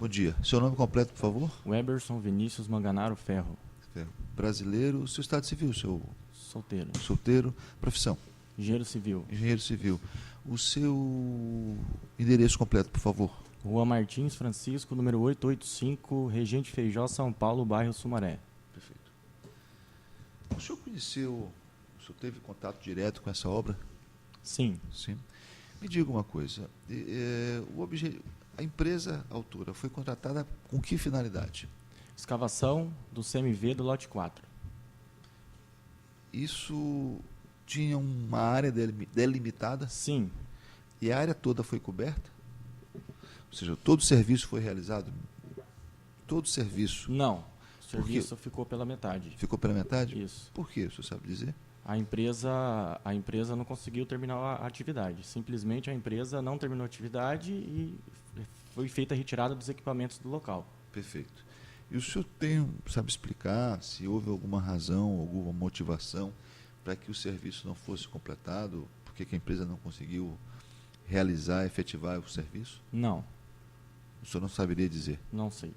Bom dia. Seu nome completo, por favor? Weberson Vinícius Manganaro Ferro. Brasileiro. Seu estado civil, seu Solteiro. solteiro. Profissão? Engenheiro civil. Engenheiro civil. O seu endereço completo, por favor? Rua Martins Francisco, número 885, Regente Feijó, São Paulo, bairro Sumaré. Perfeito. O senhor conheceu, o senhor teve contato direto com essa obra? Sim. Sim. Me diga uma coisa, a empresa autora foi contratada com que finalidade? Escavação do CMV do lote 4. Isso tinha uma área delimitada? Sim. E a área toda foi coberta? Ou seja, todo o serviço foi realizado? Todo o serviço? Não. O serviço ficou pela metade. Ficou pela metade? Isso. Por quê? O senhor sabe dizer? A empresa não conseguiu terminar a atividade. Simplesmente a empresa não terminou a atividade e foi feita a retirada dos equipamentos do local. Perfeito. E o senhor sabe explicar se houve alguma razão, alguma motivação para que o serviço não fosse completado? Por que a empresa não conseguiu realizar, efetivar o serviço? Não. O senhor não saberia dizer? Não sei.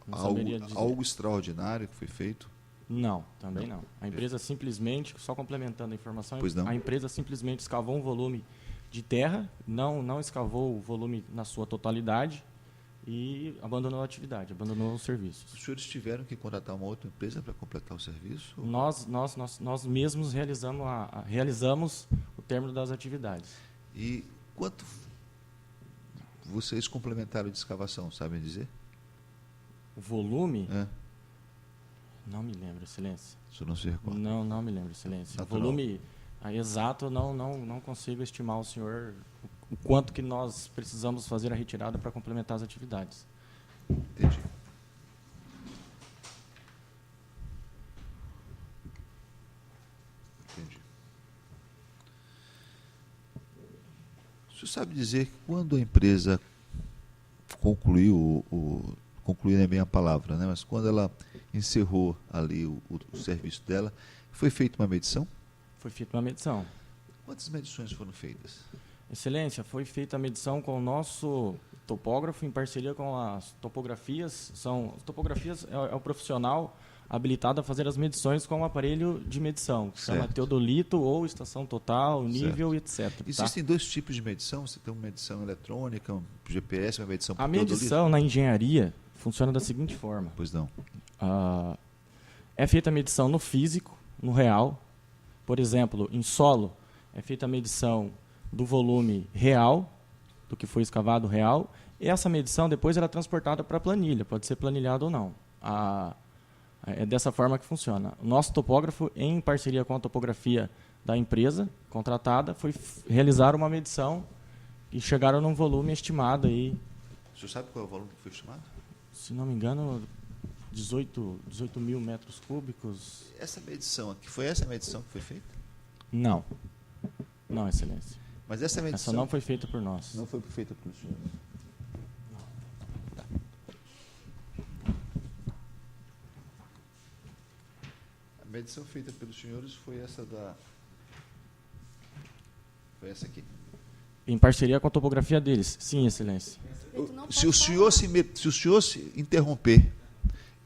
Não saberia dizer. Algo extraordinário que foi feito? Não, também não. A empresa simplesmente, só complementando a informação, Pois não. a empresa simplesmente escavou um volume de terra, não escavou o volume na sua totalidade e abandonou a atividade, abandonou os serviços. Os senhores tiveram que contratar uma outra empresa para completar o serviço? Nós mesmos realizamos o término das atividades. E quanto vocês complementaram de escavação, sabem dizer? O volume? É. Não me lembro, Excelência. O senhor não se recorda? Não me lembro, Excelência. Natural. O volume exato, não consigo estimar ao senhor o quanto que nós precisamos fazer a retirada para complementar as atividades. Entendi. Entendi. O senhor sabe dizer que quando a empresa concluiu, concluir não é bem a palavra, né? Mas quando ela encerrou ali o serviço dela, foi feita uma medição? Foi feita uma medição. Quantas medições foram feitas? Excelência, foi feita a medição com o nosso topógrafo em parceria com as topografias. As topografias é o profissional habilitado a fazer as medições com o aparelho de medição, que chama teodolito ou estação total, nível, etc. Existem dois tipos de medição, você tem uma medição eletrônica, um GPS, uma medição por A teodolito? medição na engenharia funciona da seguinte forma. Pois não. É feita a medição no físico, no real. Por exemplo, em solo, é feita a medição do volume real, do que foi escavado real, e essa medição depois ela é transportada para a planilha, pode ser planilhado ou não. É dessa forma que funciona. O nosso topógrafo, em parceria com a topografia da empresa contratada, foi realizar uma medição e chegaram num volume estimado aí. O senhor sabe qual é o volume que foi estimado? Se não me engano, 18 mil metros cúbicos. Essa medição aqui, foi essa medição que foi feita? Não, Excelência. Mas essa medição... Essa não foi feita por nós. Não foi feita pelo senhor? Tá. A medição feita pelos senhores foi essa Foi essa aqui? Em parceria com a topografia deles. Sim, Excelência. Se o senhor se interromper,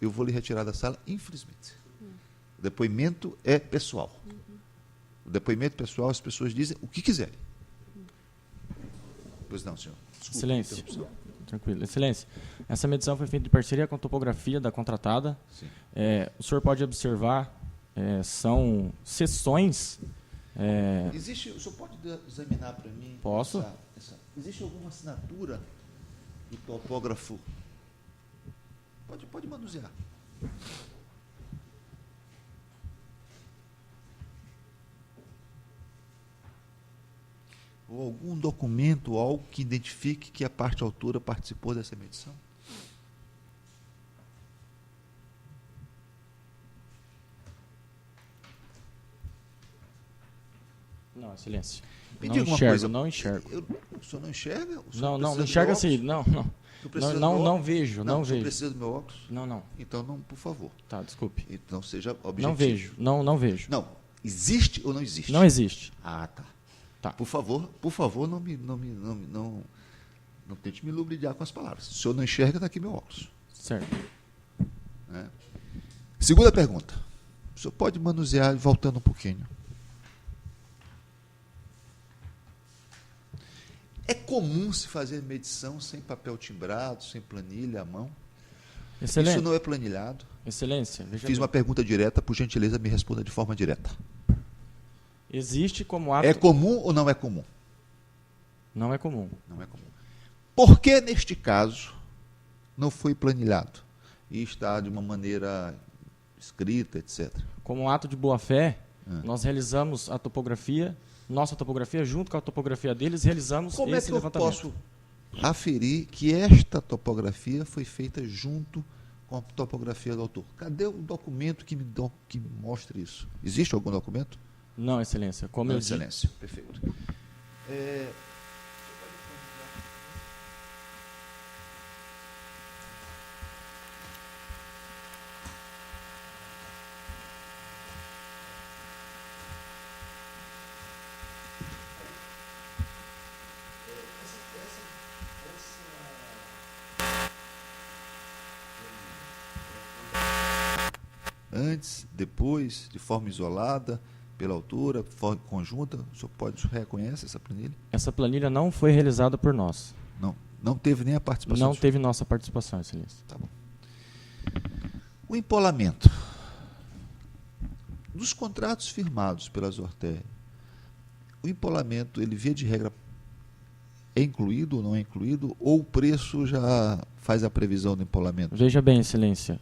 eu vou lhe retirar da sala, infelizmente. O depoimento é pessoal. O depoimento pessoal, as pessoas dizem o que quiserem. Pois não, senhor. Desculpe, Excelência. Tranquilo. Excelência, essa medição foi feita em parceria com a topografia da contratada. Sim. O senhor pode observar, são seções... Existe, o senhor pode examinar para mim? Posso. Existe alguma assinatura do topógrafo? Pode manusear. Ou algum documento, algo que identifique que a parte autora participou dessa medição? Não, Excelência. Me Não diga uma enxergo, coisa. não enxergo. O senhor não enxerga? O senhor Não precisa do enxerga meu assim, óculos? não vejo, não O senhor vejo. precisa do meu óculos? Não. Então, não, por favor. Tá, desculpe. Então, seja objetivo. Não vejo, não vejo. Não, existe ou não existe? Não existe. Ah, tá. Tá. Por favor, não Não tente me lubrificar com as palavras. Se o senhor não enxerga, está aqui meu óculos. Certo. Né? Segunda pergunta. O senhor pode manusear, voltando um pouquinho. É comum se fazer medição sem papel timbrado, sem planilha à mão? Excelente. Isso não é planilhado? Excelência. Veja Fiz bem. uma pergunta direta, por gentileza, me responda de forma direta. Existe como ato... É comum ou não é comum? Não é comum. Não é comum. Por que, neste caso, não foi planilhado? E está de uma maneira escrita, etc. Como ato de boa-fé, nós realizamos a topografia, nossa topografia, junto com a topografia deles, realizamos Como esse é que eu levantamento. posso aferir que esta topografia foi feita junto com a topografia do autor? Cadê o documento que me mostre isso? Existe algum documento? Não, Excelência. Como Não, eu disse. excelência. Perfeito. Antes, depois, de forma isolada, pela altura, forma conjunta, o senhor reconhece essa planilha? Essa planilha não foi realizada por nós. Não teve nem a participação. Não teve nossa participação, Excelência. Tá bom. O empolamento. Dos contratos firmados pela Zorter, o empolamento, ele via de regra, é incluído ou não é incluído? Ou o preço já faz a previsão do empolamento? Veja bem, Excelência.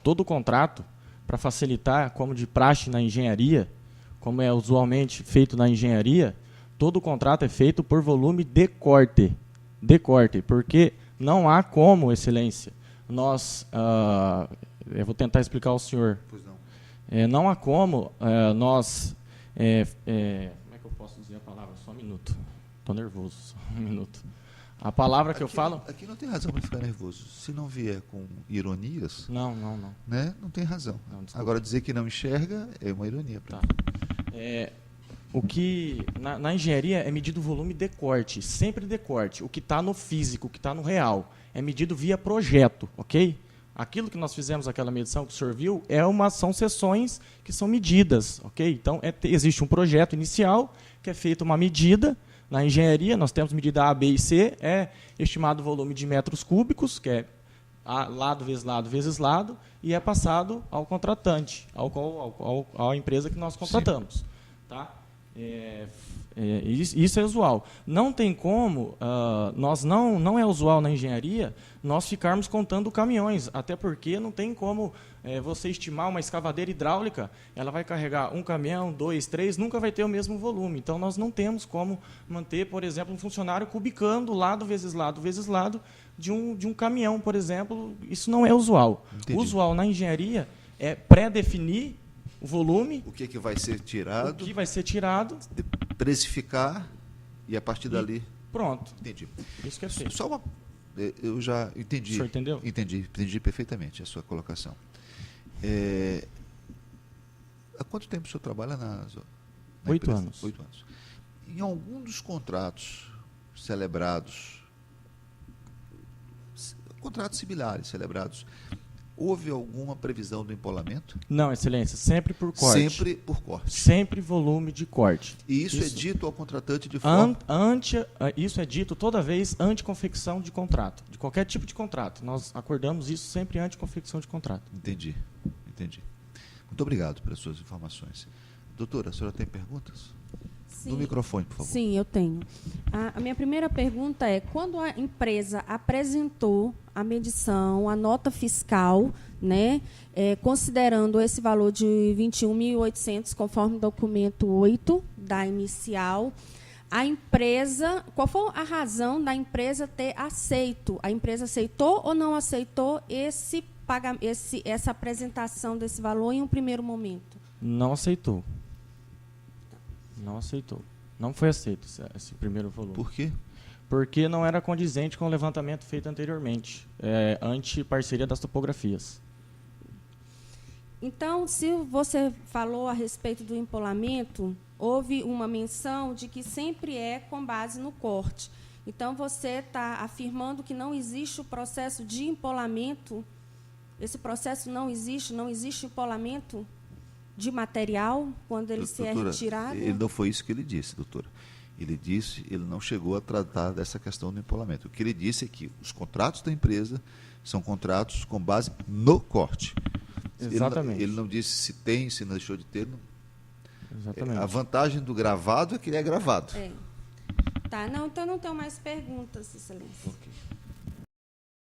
Todo contrato, para facilitar, como de praxe na engenharia, como é usualmente feito na engenharia, todo contrato é feito por volume de corte. De corte, porque não há como, Excelência, nós... eu vou tentar explicar ao senhor. Pois não. Não há como nós... como é que eu posso dizer a palavra? Só um minuto. Estou nervoso, só um minuto. A palavra que eu falo... Aqui não tem razão para ficar nervoso. Se não vier com ironias, Não. né, não tem razão. Não, desculpa. Agora, dizer que não enxerga é uma ironia. Tá. O que na engenharia é medido o volume de corte, sempre de corte. O que está no físico, o que está no real, é medido via projeto, ok? Aquilo que nós fizemos, aquela medição que o senhor viu, são seções que são medidas, ok? Então, existe um projeto inicial, que é feita uma medida. Na engenharia, nós temos medida A, B e C, é estimado o volume de metros cúbicos, que é lado vezes lado, e é passado ao contratante, à empresa que nós contratamos. Tá? Isso é usual. Não tem como, não é usual na engenharia nós ficarmos contando caminhões, até porque não tem como você estimar uma escavadeira hidráulica, ela vai carregar um caminhão, 2, 3, nunca vai ter o mesmo volume. Então, nós não temos como manter, por exemplo, um funcionário cubicando lado vezes lado de um caminhão, por exemplo. Isso não é usual. Entendi. O usual na engenharia é pré-definir o volume, O que vai ser tirado, o que vai ser tirado, precificar e a partir dali... pronto. Entendi. Isso que é feito. Só uma... Eu já entendi. O senhor entendeu? Entendi perfeitamente a sua colocação. Há quanto tempo o senhor trabalha na 8 empresa? anos. 8 anos. Em algum dos contratos celebrados, contratos similares celebrados, houve alguma previsão do empolamento? Não, Excelência, sempre por corte. Sempre por corte. Sempre volume de corte. E isso é dito ao contratante de forma... Isso é dito toda vez anti-confecção de contrato, de qualquer tipo de contrato. Nós acordamos isso sempre anti-confecção de contrato. Entendi. Muito obrigado pelas suas informações. Doutora, a senhora tem perguntas? Sim. No microfone, por favor. Sim, eu tenho. A minha primeira pergunta é, quando a empresa apresentou a medição, a nota fiscal, né, considerando esse valor de 21.800, conforme o documento 8 da inicial, a empresa, qual foi a razão da empresa ter aceito? A empresa aceitou ou não aceitou essa apresentação desse valor em um primeiro momento? Não aceitou. Não foi aceito esse primeiro volume. Por quê? Porque não era condizente com o levantamento feito anteriormente, anti-parceria das topografias. Então, se você falou a respeito do empolamento, houve uma menção de que sempre é com base no corte. Então, você está afirmando que não existe o processo de empolamento. Esse processo não existe empolamento de material quando ele se é retirado? Não foi isso que ele disse, doutora. Ele não chegou a tratar dessa questão do empolamento. O que ele disse é que os contratos da empresa são contratos com base no corte. Exatamente. Ele não disse se tem, se não deixou de ter. Não. Exatamente. A vantagem do gravado é que ele é gravado. Tá, não, então não tenho mais perguntas, Excelência. Ok.